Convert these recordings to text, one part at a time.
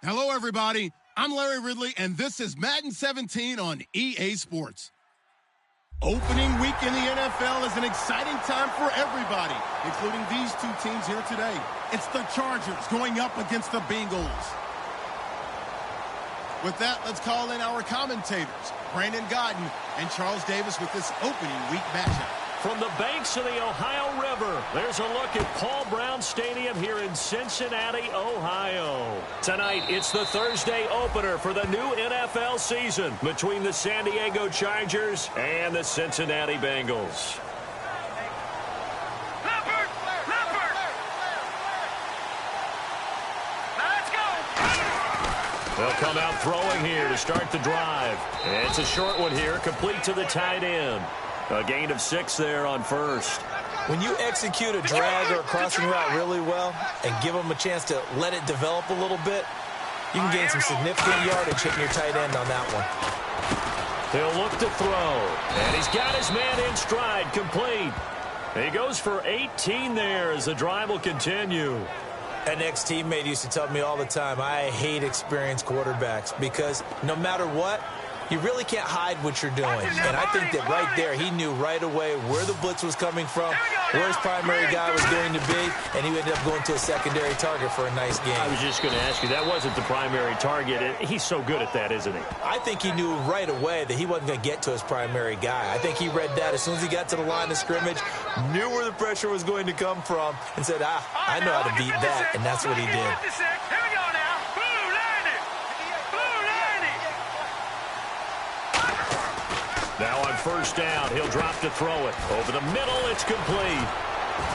Hello, everybody. I'm Larry Ridley, and this is Madden 17 on EA Sports. Opening week in the NFL is an exciting time for everybody, including these two teams here today. It's the Chargers going up against the Bengals. With that, let's call in our commentators, Brandon Godden and Charles Davis, with this opening week matchup. From the banks of the Ohio River, there's a look at Paul Brown Stadium here in Cincinnati, Ohio. Tonight, it's the Thursday opener for the new NFL season between the San Diego Chargers and the Cincinnati Bengals. They'll come out throwing here to start the drive. And it's a short one here, complete to the tight end. A gain of 6 there on first. When you execute a drag or a crossing route really well and give them a chance to let it develop a little bit, you can gain some significant yardage hitting your tight end on that one. He'll look to throw. And he's got his man in stride, complete. He goes for 18 there as the drive will continue. An ex-teammate used to tell me all the time, I hate experienced quarterbacks because no matter what, you really can't hide what you're doing. And I think that right there, he knew right away where the blitz was coming from, where his primary guy was going to be, and he ended up going to a secondary target for a nice game. I was just going to ask you, that wasn't the primary target. He's so good at that, isn't he? I think he knew right away that he wasn't going to get to his primary guy. I think he read that as soon as he got to the line of scrimmage, knew where the pressure was going to come from, and said, I know how to beat that, and that's what he did. Now on first down, he'll drop to throw it. Over the middle, it's complete.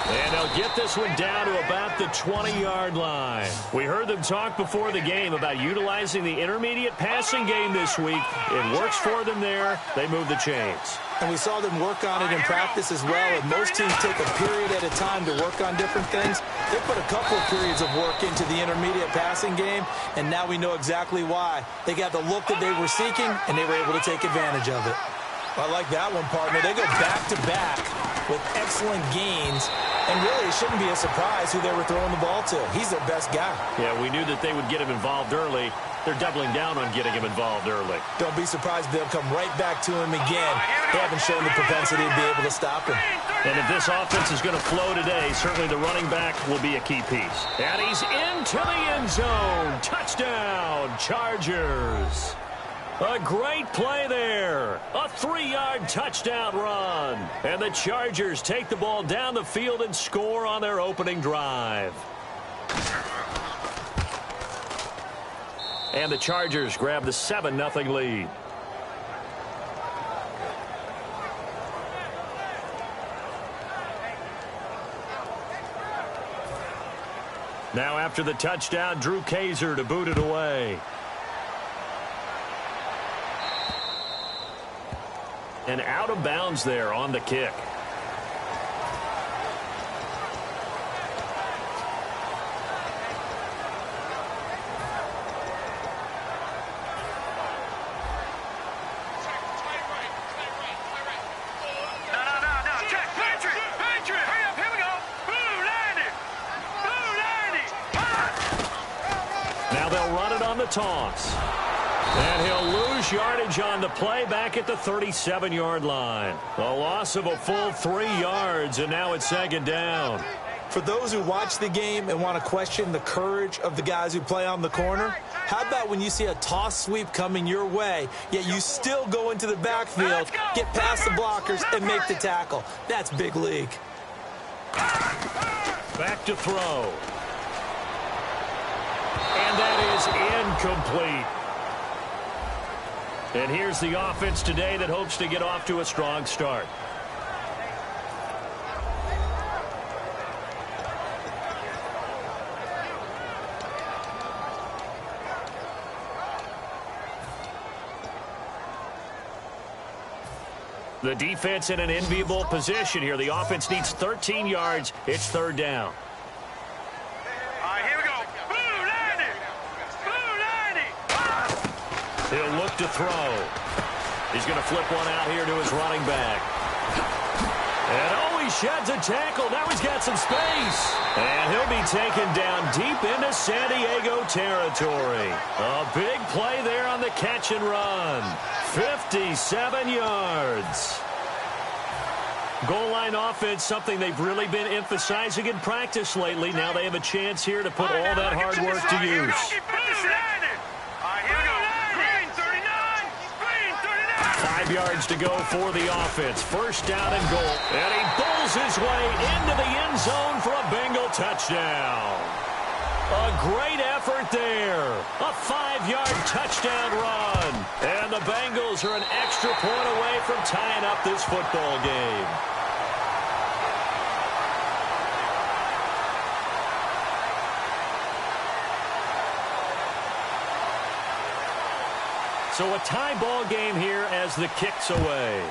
And they'll get this one down to about the 20-yard line. We heard them talk before the game about utilizing the intermediate passing game this week. It works for them there. They move the chains. And we saw them work on it in practice as well. And most teams take a period at a time to work on different things. They put a couple of periods of work into the intermediate passing game, and now we know exactly why. They got the look that they were seeking, and they were able to take advantage of it. I like that one, partner. They go back-to-back with excellent gains, and really it shouldn't be a surprise who they were throwing the ball to. He's their best guy. Yeah, we knew that they would get him involved early. They're doubling down on getting him involved early. Don't be surprised if they'll come right back to him again. They haven't shown the propensity to be able to stop him. And if this offense is going to flow today, certainly the running back will be a key piece. And he's into the end zone. Touchdown, Chargers. A great play there. A 3-yard touchdown run. And the Chargers take the ball down the field and score on their opening drive. And the Chargers grab the 7-0 lead. Now after the touchdown, Drew Kaiser to boot it away. And out of bounds there on the kick. Now they'll run it on the toss. And he'll lose yardage on the play back at the 37-yard line. A loss of a full 3 yards, and now it's second down. For those who watch the game and want to question the courage of the guys who play on the corner, how about when you see a toss sweep coming your way, yet you still go into the backfield, get past the blockers, and make the tackle? That's big league. Back to throw. And that is incomplete. And here's the offense today that hopes to get off to a strong start. The defense in an enviable position here. The offense needs 13 yards. It's third down. He'll look to throw. He's going to flip one out here to his running back. And oh, he sheds a tackle. Now he's got some space. And he'll be taken down deep into San Diego territory. A big play there on the catch and run. 57 yards. Goal line offense, something they've really been emphasizing in practice lately. Now they have a chance here to put all that hard work to use. 5 yards to go for the offense. First down and goal. And he bowls his way into the end zone for a Bengal touchdown. A great effort there. A 5-yard touchdown run. And the Bengals are an extra point away from tying up this football game. So a tie ball game here as the kick's away.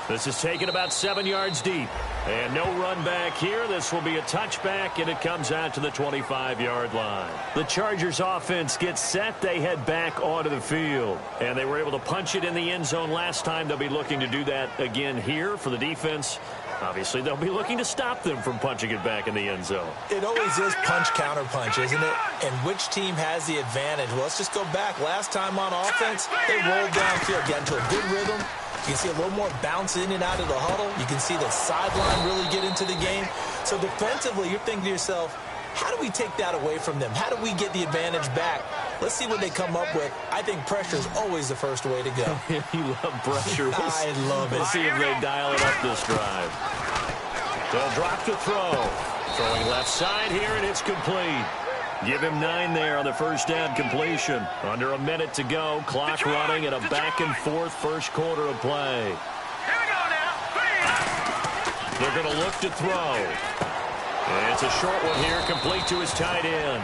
This is taken about 7 yards deep. And no run back here. This will be a touchback, and it comes out to the 25-yard line. The Chargers offense gets set. They head back onto the field. And they were able to punch it in the end zone last time. They'll be looking to do that again here for the defense. Obviously, they'll be looking to stop them from punching it back in the end zone. It always is punch-counter-punch, isn't it? And which team has the advantage? Well, let's just go back. Last time on offense, they rolled downfield, got into a good rhythm. You can see a little more bounce in and out of the huddle. You can see the sideline really get into the game. So defensively, you're thinking to yourself, how do we take that away from them? How do we get the advantage back? Let's see what they come up with. I think pressure is always the first way to go. You love pressure. I love it. Let's see if they dial it up this drive. They'll drop to throw. Throwing left side here, and it's complete. Give him 9 there on the first down completion. Under a minute to go. Clock running and a back-and-forth first quarter of play. Here we go now. They're going to look to throw. And it's a short one here, complete to his tight end.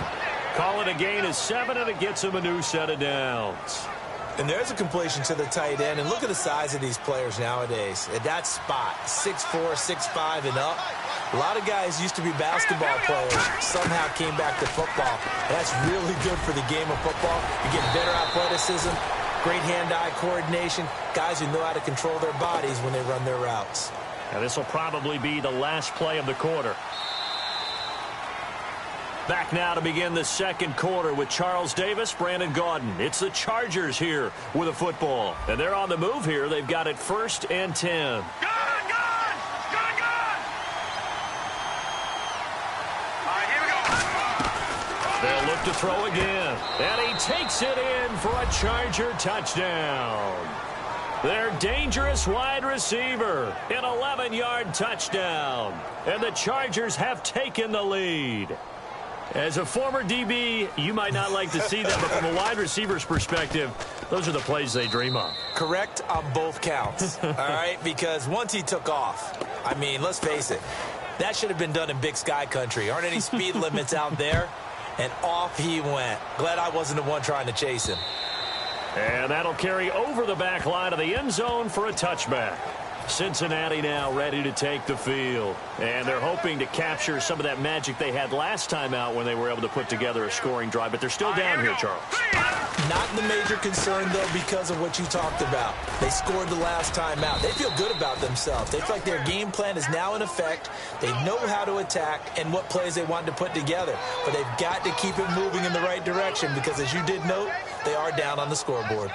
Call it a gain of 7, and it gets him a new set of downs. And there's a completion to the tight end. And look at the size of these players nowadays. At that spot, 6'4", 6'5", and up. A lot of guys used to be basketball players, somehow came back to football. That's really good for the game of football. You get better athleticism, great hand-eye coordination, guys who know how to control their bodies when they run their routes. Now this will probably be the last play of the quarter. Back now to begin the second quarter with Charles Davis, Brandon Gaudin. It's the Chargers here with a football. And they're on the move here. They've got it 1st and 10. They'll look to throw again. And he takes it in for a Charger touchdown. Their dangerous wide receiver, an 11-yard touchdown. And the Chargers have taken the lead. As a former DB, you might not like to see that, but from a wide receiver's perspective, those are the plays they dream of. Correct on both counts, all right? Because once he took off, I mean, let's face it, that should have been done in Big Sky Country. Aren't any speed limits out there? And off he went. Glad I wasn't the one trying to chase him. And that'll carry over the back line of the end zone for a touchback. Cincinnati now ready to take the field. And they're hoping to capture some of that magic they had last time out when they were able to put together a scoring drive. But they're still down here, Charles. Not the major concern, though, because of what you talked about. They scored the last time out. They feel good about themselves. They feel like their game plan is now in effect. They know how to attack and what plays they want to put together. But they've got to keep it moving in the right direction because, as you did note, they are down on the scoreboard.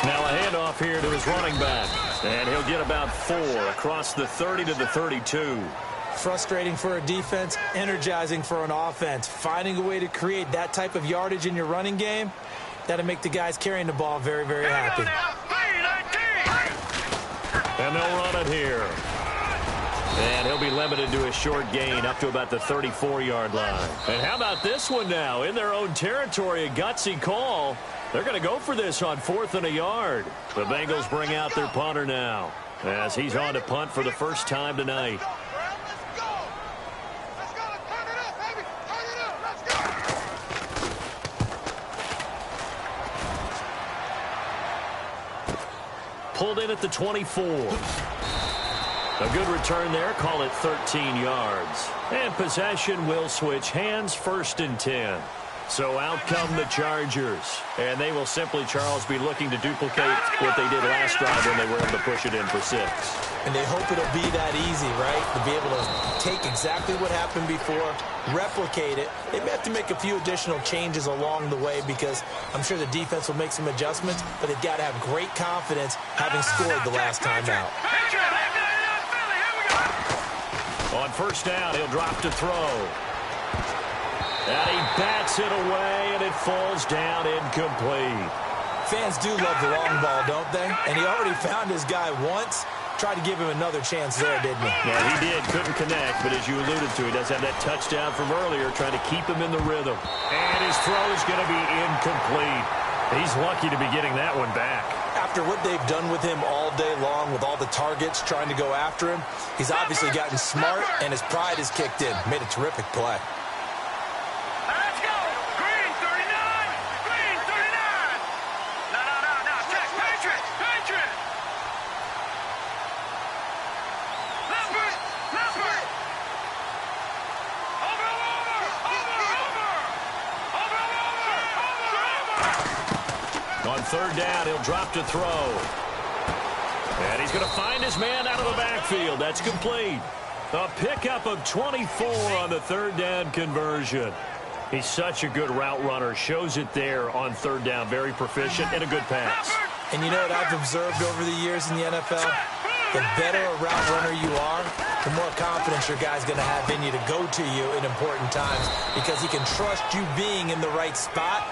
Now a handoff here to his running back. And he'll get about 4 across the 30 to the 32. Frustrating for a defense, energizing for an offense. Finding a way to create that type of yardage in your running game, that'll make the guys carrying the ball very, very happy. And they'll run it here. And he'll be limited to a short gain up to about the 34-yard line. And how about this one now? In their own territory, a gutsy call. They're going to go for this on 4th and a yard. The Bengals bring out their punter now as he's on to punt for the first time tonight. Pulled in at the 24. A good return there. Call it 13 yards. And possession will switch hands. 1st and 10. So out come the Chargers. And they will simply, Charles, be looking to duplicate what they did last drive when they were able to push it in for 6. And they hope it'll be that easy, right? To be able to take exactly what happened before, replicate it. They may have to make a few additional changes along the way because I'm sure the defense will make some adjustments, but they've got to have great confidence having scored the last time out. On first down, he'll drop to throw. And he bats it away, and it falls down incomplete. Fans do love the long ball, don't they? And he already found his guy once. Tried to give him another chance there, didn't he? Yeah, he did. Couldn't connect, but as you alluded to, he does have that touchdown from earlier, trying to keep him in the rhythm. And his throw is going to be incomplete. He's lucky to be getting that one back. After what they've done with him all day long, with all the targets trying to go after him, he's obviously gotten smart, and his pride has kicked in. Made a terrific play. Let's go! Green 39! Green 39! No. Check. Patriot! Left. Over! On third down, he'll drop to throw. And he's going to find his man out of the backfield. That's complete. A pickup of 24 on the third down conversion. He's such a good route runner. Shows it there on third down. Very proficient and a good pass. And you know what I've observed over the years in the NFL? The better a route runner you are, the more confidence your guy's going to have in you to go to you in important times because he can trust you being in the right spot,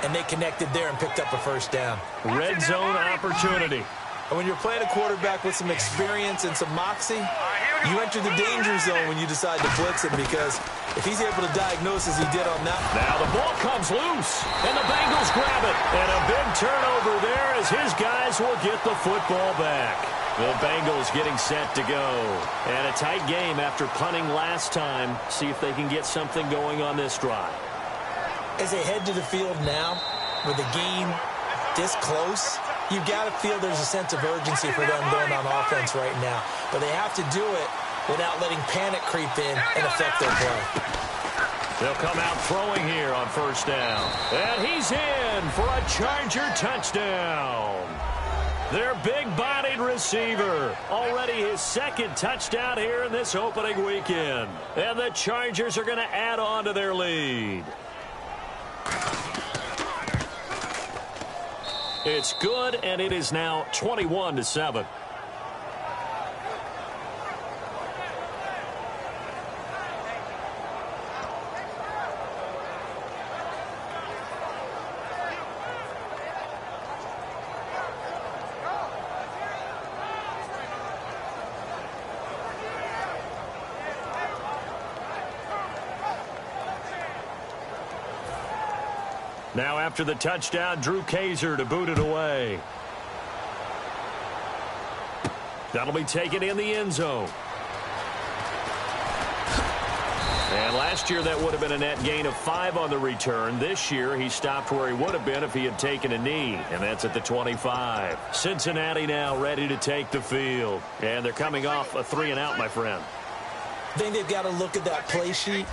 and they connected there and picked up a first down. Red zone opportunity. And when you're playing a quarterback with some experience and some moxie, you enter the danger zone when you decide to blitz him because if he's able to diagnose as he did on that. Now the ball comes loose, and the Bengals grab it. And a big turnover there as his guys will get the football back. The Bengals getting set to go. And a tight game after punting last time. See if they can get something going on this drive. As they head to the field now, with the game this close, you've got to feel there's a sense of urgency for them going on offense right now. But they have to do it without letting panic creep in and affect their play. They'll come out throwing here on first down. And he's in for a Charger touchdown. Their big-bodied receiver. Already his second touchdown here in this opening weekend. And the Chargers are going to add on to their lead. It's good, and it is now 21-7. Now after the touchdown, Drew Kaiser to boot it away. That'll be taken in the end zone. And last year that would have been a net gain of 5 on the return. This year he stopped where he would have been if he had taken a knee. And that's at the 25. Cincinnati now ready to take the field. And they're coming off a 3-and-out, my friend. I think they've got to look at that play sheet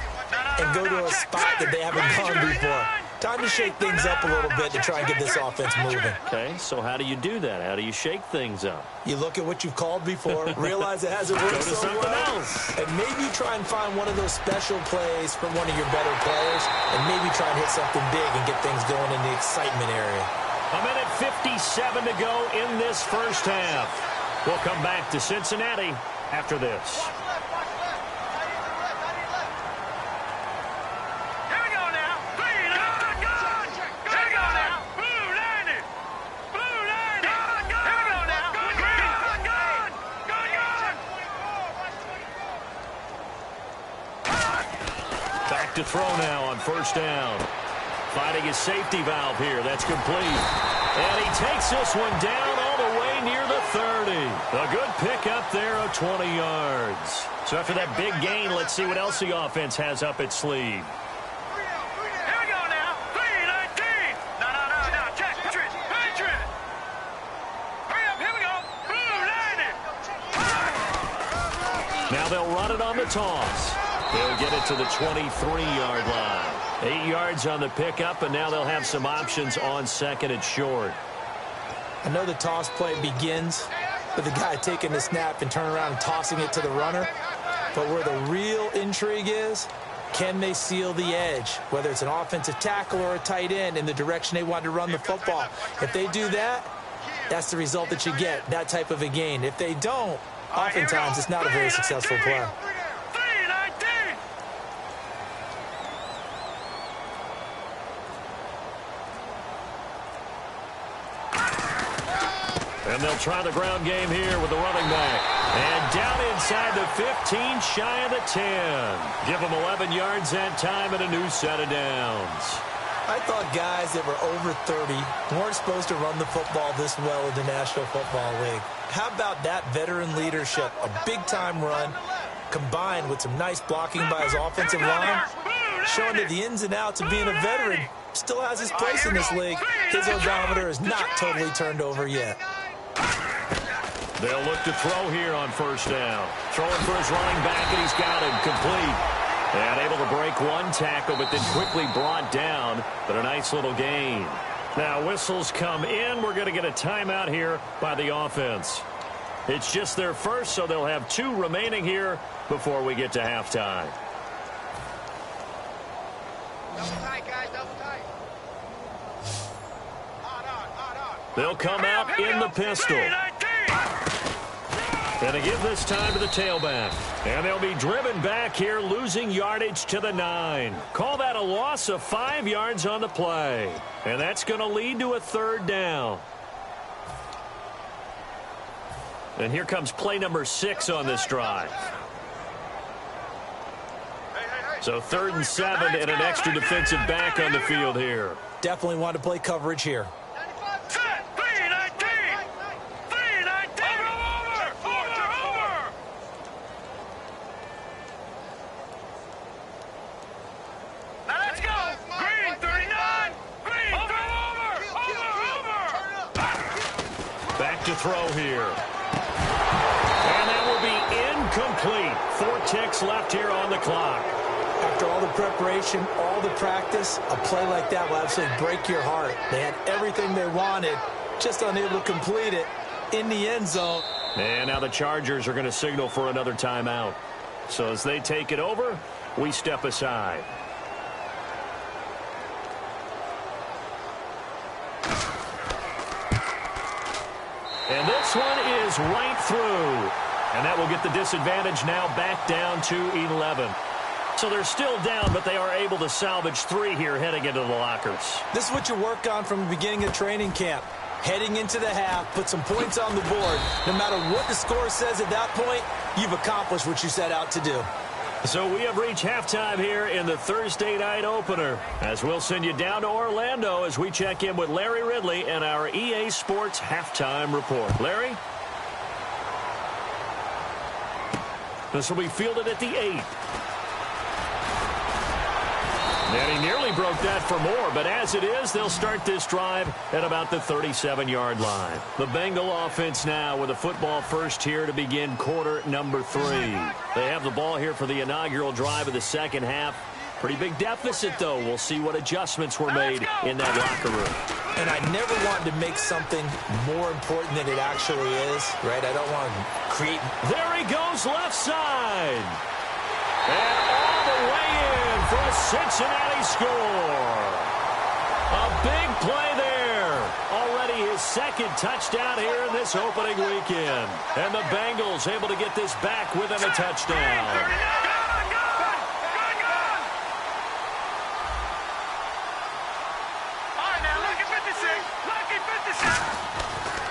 and go to a spot that they haven't gone before. Time to shake things up a little bit to try and get this offense moving. Okay, so how do you do that? How do you shake things up? You look at what you've called before, realize it hasn't worked so well, and maybe try and find one of those special plays from one of your better players, and maybe try and hit something big and get things going in the excitement area. A minute 57 to go in this first half. We'll come back to Cincinnati after this. To throw now on first down. Finding his safety valve here. That's complete. And he takes this one down all the way near the 30. A good pickup there of 20 yards. So after that big gain, let's see what else the offense has up its sleeve. Here we go now. 3-19. No. Check. Patriot. Hurry up. Here we go. Blue 90. Now they'll run it on the toss. They'll get it to the 23-yard line. 8 yards on the pickup, and now they'll have some options on second and short. I know the toss play begins with the guy taking the snap and turning around and tossing it to the runner. But where the real intrigue is, can they seal the edge, whether it's an offensive tackle or a tight end in the direction they want to run the football? If they do that, that's the result that you get, that type of a gain. If they don't, oftentimes it's not a very successful play. And they'll try the ground game here with the running back. And down inside the 15, shy of the 10. Give them 11 yards that time and a new set of downs. I thought guys that were over 30 weren't supposed to run the football this well in the National Football League. How about that veteran leadership? A big-time run combined with some nice blocking by his offensive line, showing that the ins and outs of being a veteran still has his place in this league. His odometer is not totally turned over yet. They'll look to throw here on first down. Throwing for his running back, and he's got him complete. And able to break one tackle, but then quickly brought down. But a nice little gain. Now whistles come in. We're going to get a timeout here by the offense. It's just their first, so they'll have 2 remaining here before we get to halftime. Double tight, guys, double tight. They'll come out in the pistol. And they give this time to the tailback. And they'll be driven back here, losing yardage to the 9. Call that a loss of 5 yards on the play. And that's going to lead to a third down. And here comes play number 6 on this drive. So 3rd and 7 and an extra defensive back on the field here. Definitely want to play coverage here. To throw here. And that will be incomplete. 4 ticks left here on the clock. After all the preparation, all the practice, a play like that will absolutely break your heart. They had everything they wanted, just unable to complete it in the end zone. And now the Chargers are going to signal for another timeout. So as they take it over, we step aside. And this one is right through. And that will get the disadvantage now back down to 11. So they're still down, but they are able to salvage 3 here heading into the lockers. This is what you work on from the beginning of training camp. Heading into the half, put some points on the board. No matter what the score says at that point, you've accomplished what you set out to do. So we have reached halftime here in the Thursday night opener, as we'll send you down to Orlando as we check in with Larry Ridley and our EA Sports halftime report. Larry? This will be fielded at the 8. And he nearly broke that for more, but as it is, they'll start this drive at about the 37-yard line. The Bengal offense now with a football first here to begin quarter number 3. They have the ball here for the inaugural drive of the second half. Pretty big deficit, though. We'll see what adjustments were made in that locker room. And I never wanted to make something more important than it actually is, right? I don't want to create... There he goes left side. And all the way in for a Cincinnati score. A big play there. Already his 2nd touchdown here in this opening weekend. And the Bengals able to get this back within a touchdown.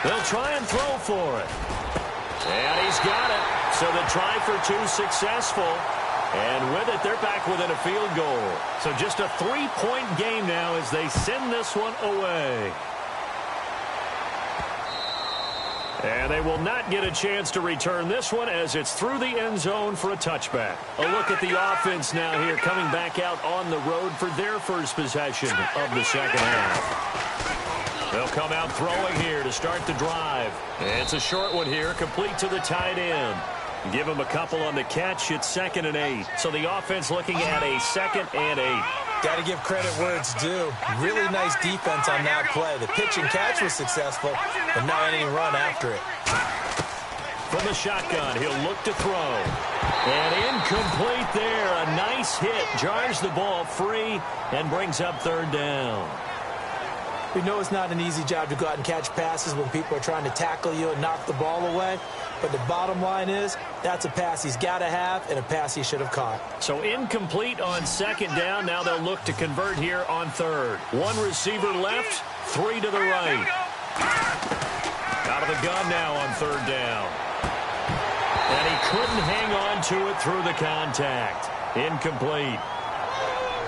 They'll try and throw for it. And he's got it. So the try for 2 successful. And with it, they're back within a field goal. So just a 3-point game now as they send this one away. And they will not get a chance to return this one as it's through the end zone for a touchback. A look at the offense now here coming back out on the road for their first possession of the second half. They'll come out throwing here to start the drive. It's a short one here, complete to the tight end. Give him a couple on the catch. It's 2nd and 8. So the offense looking at a 2nd and 8. Got to give credit where it's due. Really nice defense on that play. The pitch and catch was successful, but not any run after it. From the shotgun, he'll look to throw. And incomplete there. A nice hit. Jars the ball free and brings up third down. We know it's not an easy job to go out and catch passes when people are trying to tackle you and knock the ball away. But the bottom line is, that's a pass he's got to have and a pass he should have caught. So incomplete on second down. Now they'll look to convert here on third. One receiver left, three to the right. Out of the gun now on third down. And he couldn't hang on to it through the contact. Incomplete.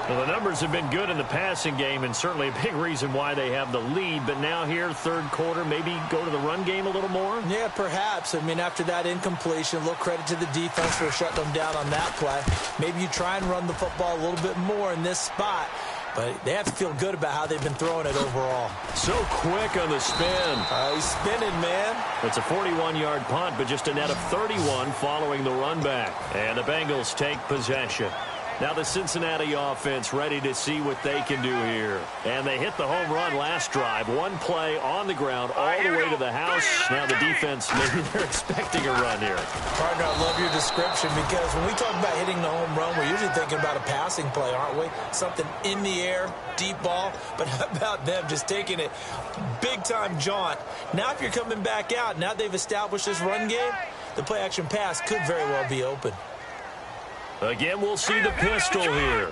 Well, the numbers have been good in the passing game, and certainly a big reason why they have the lead. But now here, third quarter, maybe go to the run game a little more? Yeah, perhaps. I mean, after that incompletion, a little credit to the defense for shutting them down on that play. Maybe you try and run the football a little bit more in this spot. But they have to feel good about how they've been throwing it overall. So quick on the spin. He's spinning, man. It's a 41-yard punt, but just a net of 31 following the run back. And the Bengals take possession. Now the Cincinnati offense ready to see what they can do here. And they hit the home run last drive. One play on the ground all the way to the house. Now the defense, maybe they're expecting a run here. Partner, I love your description because when we talk about hitting the home run, we're usually thinking about a passing play, aren't we? Something in the air, deep ball. But how about them just taking it big-time jaunt? Now if you're coming back out, now they've established this run game, the play-action pass could very well be open. Again, we'll see the pistol here.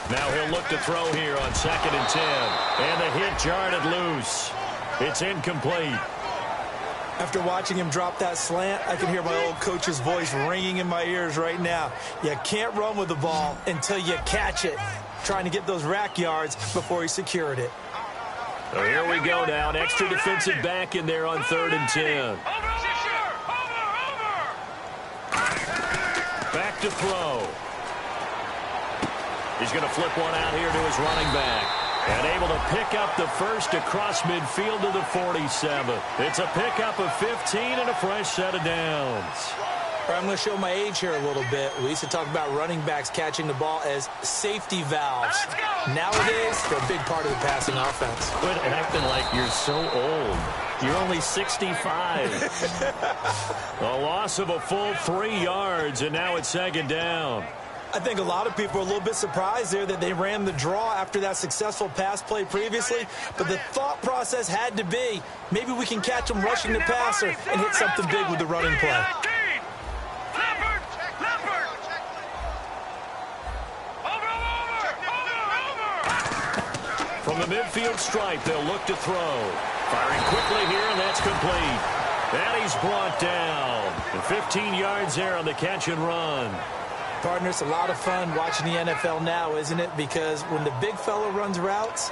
Now he'll look to throw here on 2nd and 10. And the hit jarred it loose. It's incomplete. After watching him drop that slant, I can hear my old coach's voice ringing in my ears right now. You can't run with the ball until you catch it. Trying to get those rack yards before he secured it. So here we go now. An extra defensive back in there on 3rd and 10. Back to throw. He's going to flip one out here to his running back. And able to pick up the first across midfield to the 47. It's a pickup of 15 and a fresh set of downs. I'm going to show my age here a little bit. We used to talk about running backs catching the ball as safety valves. Nowadays, they're a big part of the passing offense. Quit acting like you're so old. You're only 65. A loss of a full 3 yards, and now it's 2nd down. I think a lot of people are a little bit surprised there that they ran the draw after that successful pass play previously. But the thought process had to be, maybe we can catch them rushing the passer and hit something big with the running play. From the midfield stripe, they'll look to throw. Firing quickly here, and that's complete. And he's brought down. And 15 yards there on the catch and run. Partner, it's a lot of fun watching the NFL now, isn't it? Because when the big fella runs routes,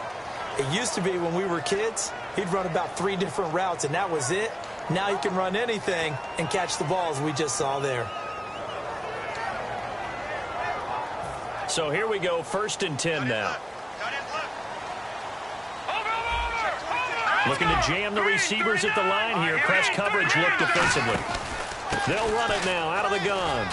it used to be when we were kids, he'd run about 3 different routes, and that was it. Now he can run anything and catch the balls we just saw there. So here we go, 1st and 10 now. Looking to jam the receivers at the line here. Press coverage look defensively. They'll run it now out of the gun.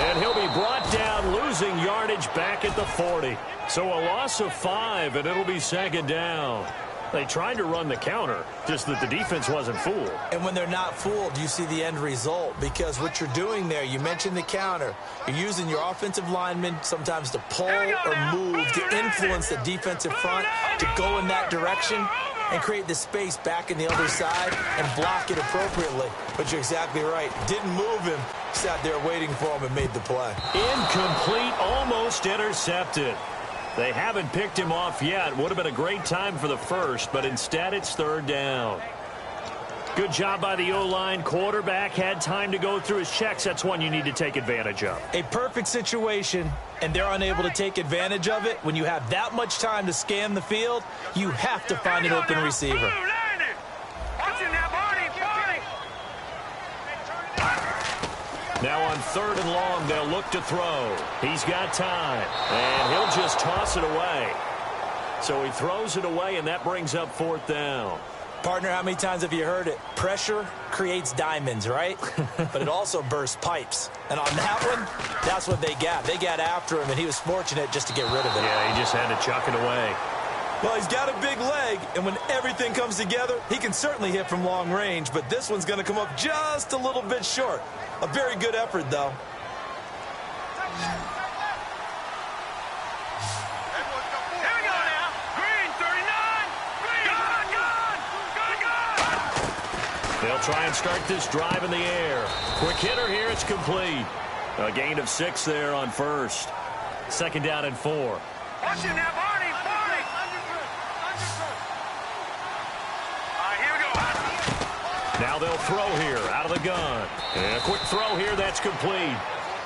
And he'll be brought down, losing yardage back at the 40. So a loss of 5, and it'll be 2nd down. They tried to run the counter, just that the defense wasn't fooled. And when they're not fooled, you see the end result. Because what you're doing there, you mentioned the counter. You're using your offensive linemen sometimes to pull or move to influence the defensive front to go in that direction and create the space back in the other side and block it appropriately. But you're exactly right. Didn't move him. Sat there waiting for him and made the play. Incomplete, almost intercepted. They haven't picked him off yet. Would have been a great time for the first, but instead it's 3rd down. Good job by the O-line. Quarterback had time to go through his checks. That's one you need to take advantage of. A perfect situation, and they're unable to take advantage of it. When you have that much time to scan the field, you have to find an open receiver. Now on 3rd and long, they'll look to throw. He's got time, and he'll just toss it away. So he throws it away, and that brings up 4th down. Partner, how many times have you heard it? Pressure creates diamonds, right? But it also bursts pipes. And on that one, that's what they got. They got after him, and he was fortunate just to get rid of it. Yeah, he just had to chuck it away. Well, he's got a big leg, and when everything comes together, he can certainly hit from long range, but this one's going to come up just a little bit short. A very good effort, though. They'll try and start this drive in the air. Quick hitter here, it's complete. A gain of 6 there on first. Second down and 4. Watch it now, Barney, Barney. All right, here we go. Now they'll throw here out of the gun. And a quick throw here, that's complete.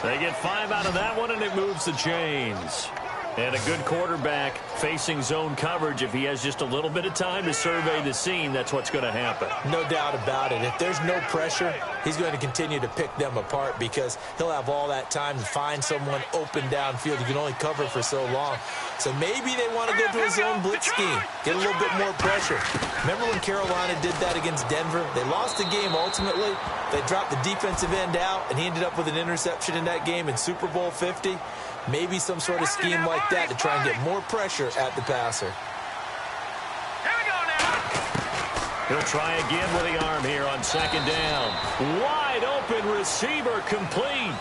They get 5 out of that one, and it moves the chains. And a good quarterback facing zone coverage. If he has just a little bit of time to survey the scene, that's what's going to happen. No doubt about it. If there's no pressure, he's going to continue to pick them apart because he'll have all that time to find someone open downfield. You can only cover for so long. So maybe they want to go to a zone blitz scheme, get a little bit more pressure. Remember when Carolina did that against Denver? They lost the game ultimately. They dropped the defensive end out, and he ended up with an interception in that game in Super Bowl 50. Maybe some sort of scheme like that to try and get more pressure at the passer. Here we go now. He'll try again with the arm here on second down. Wide open receiver complete.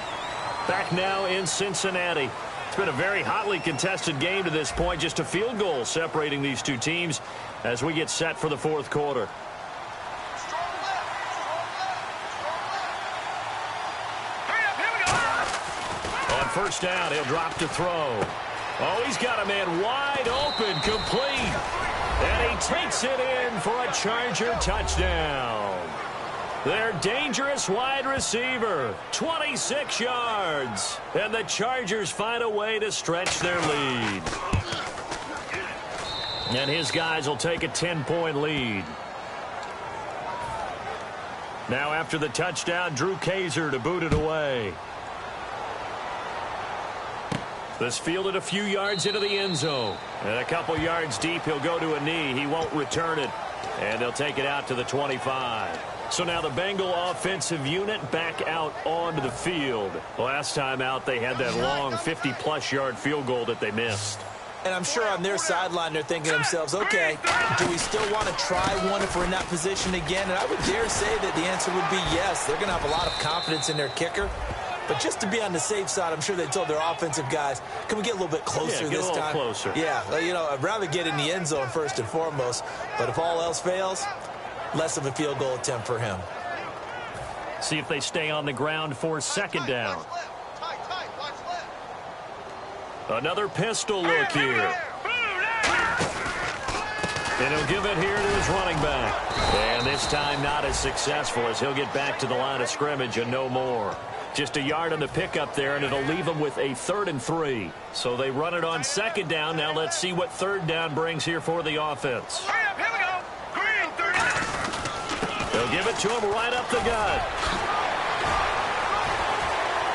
Back now in Cincinnati. It's been a very hotly contested game to this point. Just a field goal separating these two teams as we get set for the fourth quarter. First down, he'll drop to throw. Oh, he's got a man wide open, complete. And he takes it in for a Charger touchdown. Their dangerous wide receiver, 26 yards. And the Chargers find a way to stretch their lead. And his guys will take a 10-point lead. Now after the touchdown, Drew Kaiser to boot it away. This fielded a few yards into the end zone. And a couple yards deep, he'll go to a knee. He won't return it. And they'll take it out to the 25. So now the Bengal offensive unit back out onto the field. Last time out, they had that long 50-plus yard field goal that they missed. And I'm sure on their sideline, they're thinking to themselves, okay, do we still want to try one if we're in that position again? And I would dare say that the answer would be yes. They're going to have a lot of confidence in their kicker. But just to be on the safe side, I'm sure they told their offensive guys, can we get a little bit closer this time? Closer. Yeah, you know, I'd rather get in the end zone first and foremost. But if all else fails, less of a field goal attempt for him. See if they stay on the ground for second down. Another pistol look here. And he'll give it here to his running back. And this time not as successful as he'll get back to the line of scrimmage and no more. Just a yard on the pickup there, and it'll leave them with a 3rd and 3. So they run it on second down. Now let's see what third down brings here for the offense. Hurry up, here we go. Green, third down. They'll give it to him right up the gut.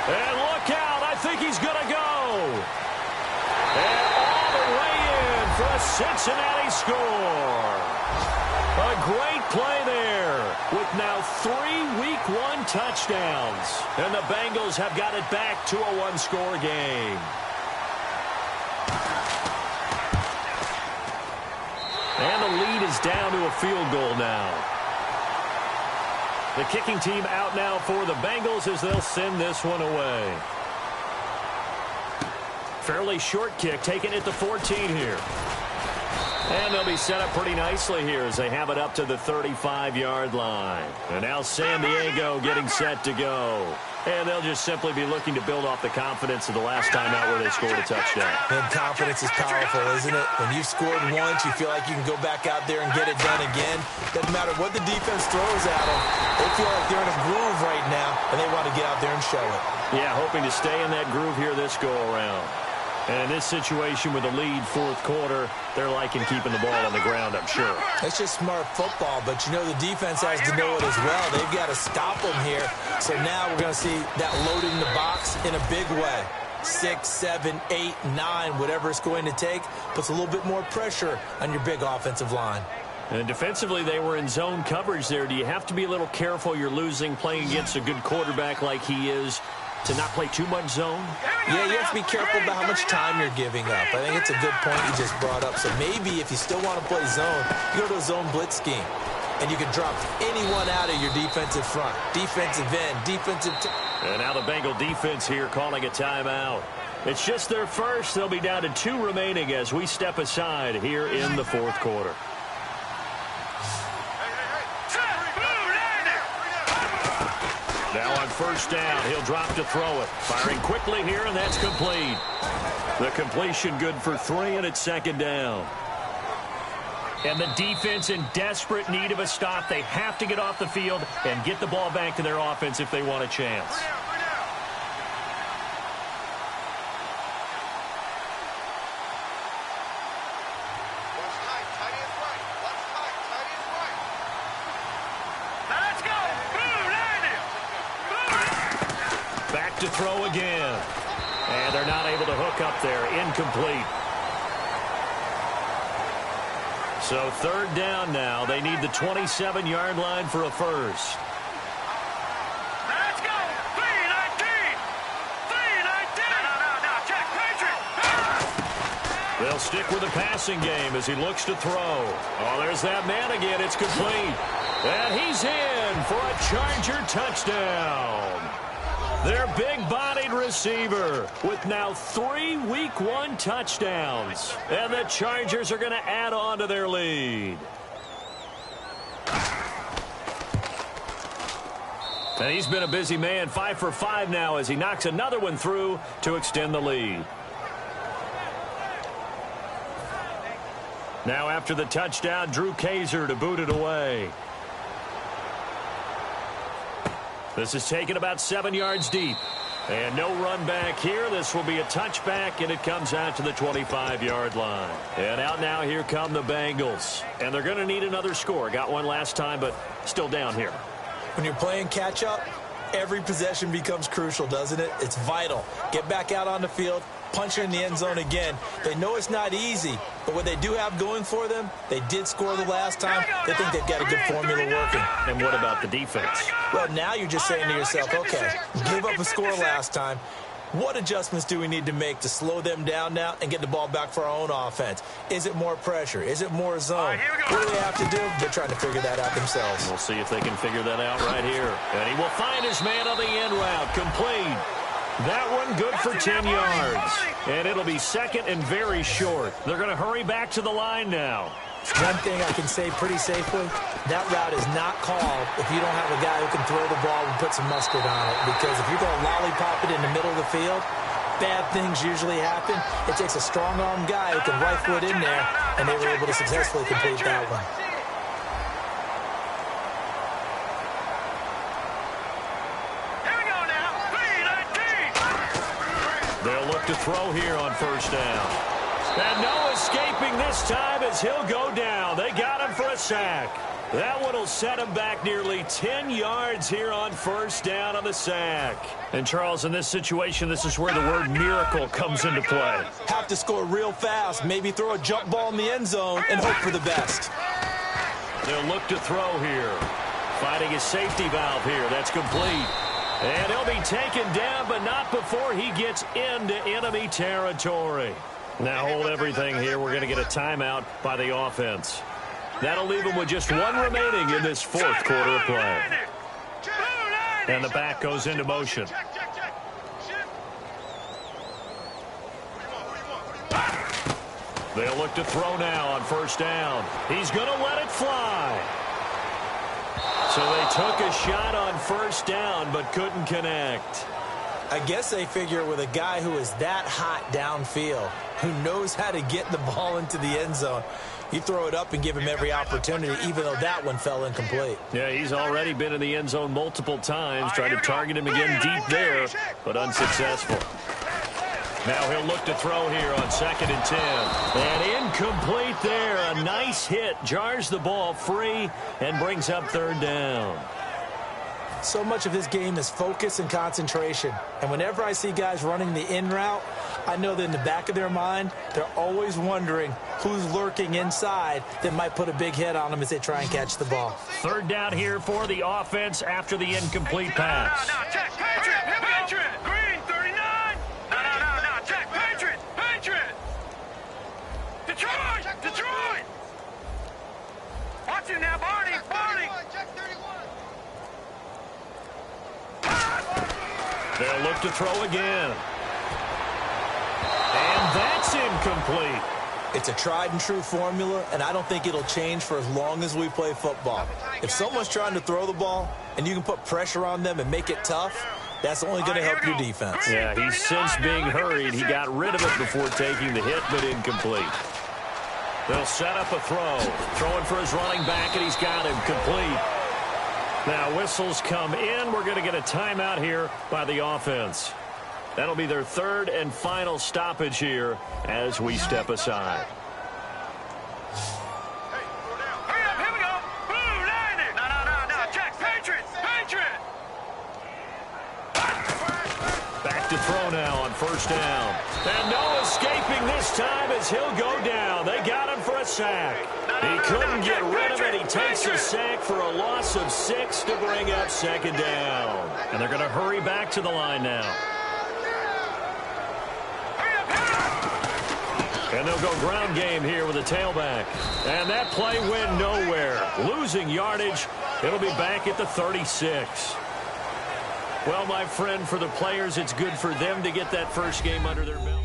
And look out. I think he's going to go. And all the way in for a Cincinnati score. A great play there with now 3 Week 1 touchdowns. And the Bengals have got it back to a one-score game. And the lead is down to a field goal now. The kicking team out now for the Bengals as they'll send this one away. Fairly short kick, taking it to 14 here. And they'll be set up pretty nicely here as they have it up to the 35-yard line. And now San Diego getting set to go. And they'll just simply be looking to build off the confidence of the last time out where they scored a touchdown. And confidence is powerful, isn't it? When you've scored once, you feel like you can go back out there and get it done again. Doesn't matter what the defense throws at them. They feel like they're in a groove right now, and they want to get out there and show it. Yeah, hoping to stay in that groove here this go-around. And in this situation with the lead fourth quarter, they're liking keeping the ball on the ground, I'm sure. It's just smart football, but you know the defense has to know it as well. They've got to stop them here. So now we're going to see that loading the box in a big way. 6, 7, 8, 9, whatever it's going to take, puts a little bit more pressure on your big offensive line. And defensively, they were in zone coverage there. Do you have to be a little careful? You're losing, playing against a good quarterback like he is, to not play too much zone? Yeah, you have to be careful about how much time you're giving up. I think it's a good point you just brought up. So maybe if you still want to play zone, you go to a zone blitz scheme. And you can drop anyone out of your defensive front. Defensive end, defensive... And now the Bengal defense here calling a timeout. It's just their first. They'll be down to 2 remaining as we step aside here in the fourth quarter. Now on first down, he'll drop to throw it. Firing quickly here, and that's complete. The completion good for 3, and it's second down. And the defense in desperate need of a stop. They have to get off the field and get the ball back to their offense if they want a chance. Back to throw again. And they're not able to hook up there. Incomplete. So third down now. They need the 27-yard line for a first. Let's go. 3-19. 3-19. No, check. Patriot. They'll stick with the passing game as he looks to throw. Oh, there's that man again. It's complete. And he's in for a Charger touchdown. Their big-bodied receiver with now 3 Week 1 touchdowns. And the Chargers are going to add on to their lead. And he's been a busy man, 5 for 5 now as he knocks another one through to extend the lead. Now after the touchdown, Drew Kaiser to boot it away. This is taken about 7 yards deep. And no run back here. This will be a touchback, and it comes out to the 25-yard line. And out now, here come the Bengals. And they're going to need another score. Got one last time, but still down here. When you're playing catch-up, every possession becomes crucial, doesn't it? It's vital. Get back out on the field, punch in the end zone again. They know it's not easy, but what they do have going for them, they did score the last time. They think they've got a good formula working. And what about the defense? Well, now you're just saying to yourself, okay, give up a score last time. What adjustments do we need to make to slow them down now and get the ball back for our own offense? Is it more pressure? Is it more zone? What do they have to do? They're trying to figure that out themselves. We'll see if they can figure that out right here. And he will find his man on the end route. Complete. That one good for 10 yards. And it'll be second and very short. They're going to hurry back to the line now. One thing I can say pretty safely, that route is not called if you don't have a guy who can throw the ball and put some mustard on it. Because if you're going to lollipop it in the middle of the field, bad things usually happen. It takes a strong-arm guy who can right foot in there, and they were able to successfully complete that one. They'll look to throw here on first down. And no escaping this time as he'll go down. They got him for a sack. That one will set him back nearly 10 yards here on first down on the sack. And, Charles, in this situation, this is where the word miracle comes into play. Have to score real fast, maybe throw a jump ball in the end zone and hope for the best. They'll look to throw here. Finding his safety valve here. That's complete. And he'll be taken down, but not before he gets into enemy territory. Now hold everything here. We're going to get a timeout by the offense. That'll leave him with just one remaining in this fourth quarter of play. And the back goes into motion. They'll look to throw now on first down. He's going to let it fly. So they took a shot on first down but couldn't connect. I guess they figure with a guy who is that hot downfield, who knows how to get the ball into the end zone, you throw it up and give him every opportunity, even though that one fell incomplete. Yeah, he's already been in the end zone multiple times, tried to target him again deep there, but unsuccessful. Now he'll look to throw here on 2nd and 10. And incomplete there. A nice hit. Jars the ball free and brings up third down. So much of his game is focus and concentration. And whenever I see guys running the in route, I know that in the back of their mind, they're always wondering who's lurking inside that might put a big hit on them as they try and catch the ball. Third down here for the offense after the incomplete pass. No, check, Patriot, Patriot, Green, 39. No, check, Patriot, Patriot. Detroit. Watch it now, Barney. Check 31. They'll look to throw again. And that's incomplete. It's a tried and true formula, and I don't think it'll change for as long as we play football. If someone's trying to throw the ball and you can put pressure on them and make it tough, that's only going to help your defense. Yeah, he's since being hurried. He got rid of it before taking the hit, but incomplete. They'll set up a throw. Throwing for his running back, and he's got him complete. Now whistles come in. We're going to get a timeout here by the offense. That'll be their third and final stoppage here as we step aside. Hurry up, here we go. Blue, 90. No, check, Patriot. Back to throw now on first down. And no escaping this time as he'll go down. They got him for a sack. He couldn't get rid of it. He takes a sack for a loss of 6 to bring up second down. And they're going to hurry back to the line now. And they'll go ground game here with a tailback. And that play went nowhere. Losing yardage. It'll be back at the 36. Well, my friend, for the players, it's good for them to get that first game under their belt.